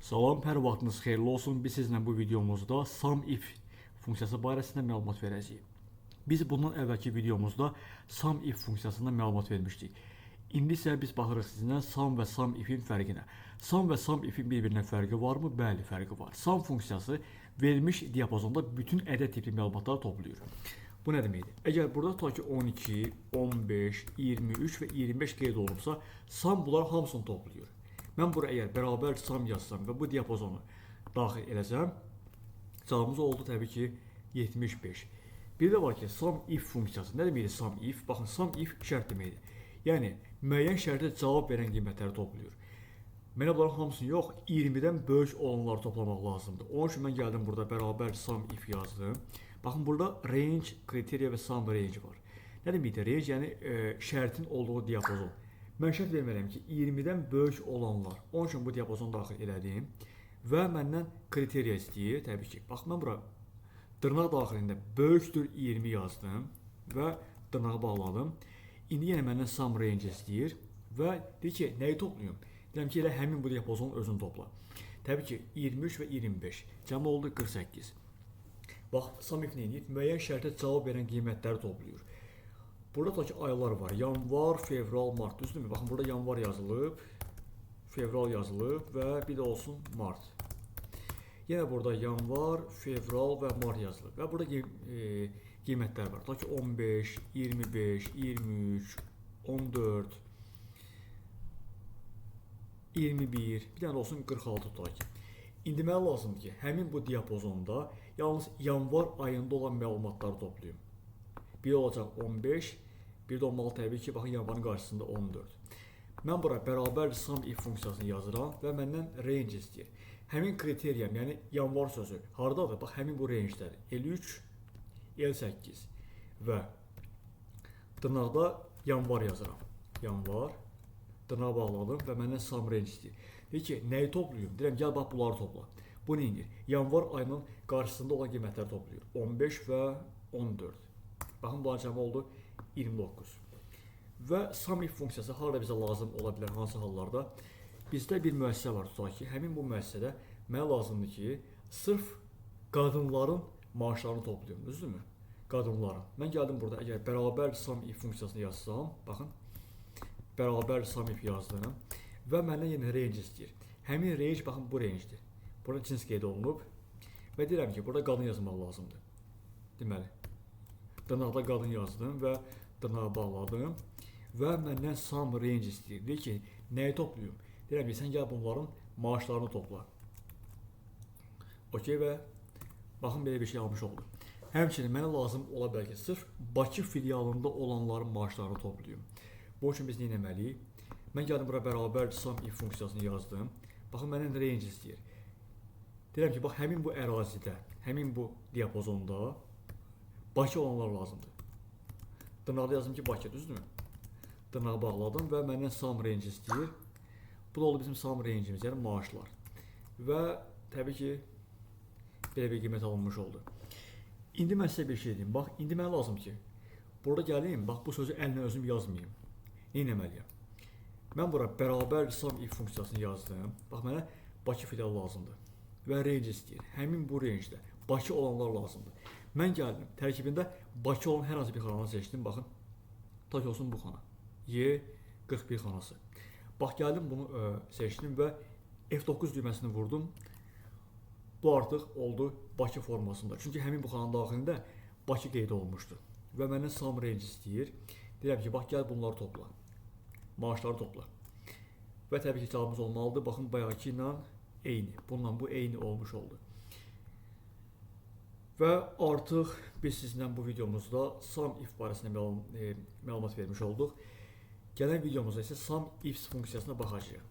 Salam, hər vaxtınız xeyirli olsun. Biz sizlə bu videomuzda SUMIF funksiyası barəsində məlumat verəcəyik. Biz bundan əvvəlki videomuzda SUMIF funksiyasında məlumat vermişdik. İndi isə biz baxırıq sizinlə SUM və SUMIF-in fərqinə. SUM və SUMIF-in bir-birinə fərqi varmı? Bəli, fərqi var. SUM funksiyası verilmiş diapazonda bütün ədəd tipli məlumatları toplayır. Bu nə deməkdir? Əgər burada tutaq ki 12, 15, 23 və 25 qeyd olunubsa, SUM bunların hamısını toplayır. Mən bura əgər bərabər sum yazsam və bu diapazonu daxil eləsəm, cavabımız oldu təbii ki 75. Bir də var ki SUMIF funksiyası. Nə deməkdir SUMIF? Baxın, SUMIF şərt deməkdir. Yəni müəyyən şərtə cavab verən qiymətləri toplayır. Mənə bunların hamısını yox, 20-dən böyük olanları toplamaq lazımdır. Onun üçün mən gəldim burada bərabər SUMIF yazdım. Baxın, burada range, kriteriya və sum range var. Nə deməkdir? Range yəni şərtin olduğu diapazon. Mən şərt verməliyəm ki 20-dən böyük olanlar. Onun üçün bu diapazonu daxil elədim və məndən kriteriya istəyir. Təbii ki, bax mən bura dırnaq daxilində böyükdür 20 yazdım və dırnağı bağladım. İndi yenə məndən sum range istəyir və deyir ki, nəyi toplayım? Deyirəm ki, elə həmin bu diapazonun özünü topla. Təbii ki, 23 və 25. Cəmi oldu 48. Bax, SUMIF nə edir? Müəyyən şərtə cavab verən qiymətləri toplayır. Burada da ki aylar var. Yanvar, fevral, mart. Düzdürmü? Baxın, burada yanvar yazılıb, fevral yazılıb və bir də olsun mart. Yenə burada yanvar, fevral və mart yazılıb. Və burada qiymətlər var. Ta ki 15, 25, 23, 14, 21, bir dənə olsun 46 tutaq ki. İndi mənə lazımdır ki, həmin bu diapazonda yalnız yanvar ayında olan məlumatları toplayım. Bir olacaq 15, bir də olmalı təbii ki, baxın yanvarın qarşısında 14. Mən bura bərabər SUMIF funksiyasını yazıram və məndən range istəyir. Həmin kriteriyam, yəni yanvar sözü haradadır? Bax, həmin bu range'dədir. L3, L8 və dırnaqda yanvar yazıram. Yanvar, dırnağa bağladım və məndən sum range istəyir. Deyir ki, nəyi toplayım? Deyirəm, gəl bax, bunları topla. Bu nə edir? Yanvar ayının qarşısında olan qiymətləri toplayır. 15 və 14. Baxın, bu cəmi oldu 29. Və SUMIF funksiyası harada bizə lazım ola bilər, hansı hallarda? Bizdə bir müəssisə var, tutaq ki, həmin bu müəssisədə mənə lazımdır ki, sırf qadınların maaşlarını toplayım, düzdürmü? Qadınların. Mən gəldim burada, əgər bərabər SUMIF funksiyasını yazsam, baxın, bərabər SUMIF yazdım və məndən yenə range istəyir. Həmin range, baxın, bu rangedir. Burada cins qeyd olunub və deyirəm ki, burada qadın yazmaq lazımdır. Deməli, dırnaqda qadın yazdım və dırnağı bağladım və məndən sum range istəyir. Deyir ki, nəyi toplayım? Deyirəm ki, sən gəl bunların maaşlarını topla. Okey və baxın, belə bir şey almış oldu. Həmçinin mənə lazım ola bilər ki, sırf Bakı filialında olanların maaşlarını toplayım. Bu üçün biz nə etməliyik? Mən gəldim bura bərabər SUMIF funksiyasını yazdım. Baxın, məndən range istəyir. Deyirəm ki, bax, həmin bu ərazidə, həmin bu diapazonda Bakı olanlar lazımdır. Dırnaqda yazdım ki, Bakı, düzdürmü? Dırnağı bağladım və məndən sum range istəyir. Bu da oldu bizim sum range'imiz, yəni maaşlar. Və təbii ki, belə bir qiymət alınmış oldu. İndi mən sizə bir şey deyim. Bax, indi mənə lazım ki, burada gəlim, bax, bu sözü əlinə özüm yazmayayım. Nə etməliyəm? Mən bura bərabər SUMIF funksiyasını yazdım. Bax, mənə Bakı filialı lazımdır. Və range istəyir. Həmin bu range'də Bakı olanlar lazımdır. Mən gəldim, tərkibində Bakı olan hər hansı bir xananı seçdim. Baxın, ta ki olsun bu xana. Y41 xanası. Bax, gəldim, bunu seçdim və F9 düyməsini vurdum. Bu artıq oldu Bakı formasında. Çünki həmin bu xananın daxilində Bakı qeyd olunmuşdur. Və məndən sum range istəyir. Deyirəm ki, bax, gəl bunları topla. Maaşları topla. Və təbii ki, cavabımız olmalıdır. Baxın, bayaqki ilə eyni. Bununla bu eyni olmuş oldu. Və artıq biz sizinlə bu videomuzda SUMIF barəsində məlumat vermiş olduq. Gələn videomuzda isə SUMIF funksiyasına baxacağıq.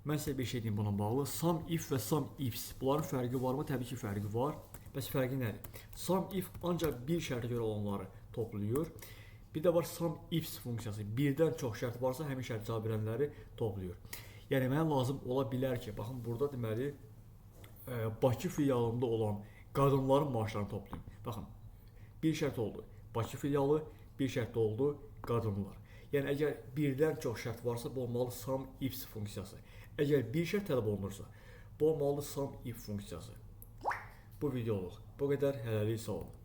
Mən sizə bir şey deyim buna bağlı. SUMIF və SUMIFs, bunların fərqi varmı? Təbii ki, fərqi var. Bəs fərqi nədir? SUMIF ancaq bir şərtə görə olanları toplayır. Bir də var SUMIFs funksiyası. Birdən çox şərt varsa, həmin şərt cavab verənləri toplayır. Yəni, mənə lazım ola bilər ki, baxın, burada deməli, Bakı filialında olan qadınların maaşlarını toplayayım. Baxın, bir şərt oldu Bakı filialı, bir şərt oldu qadınlar. Yəni, əgər birdən çox şərt varsa, bu olmalı SUMIFs funksiyası. Əgər bir şərt tələb olunursa, Bu olmalı sum if funksiyası. Bu videoluq bu qədər, hələlik sağ olun.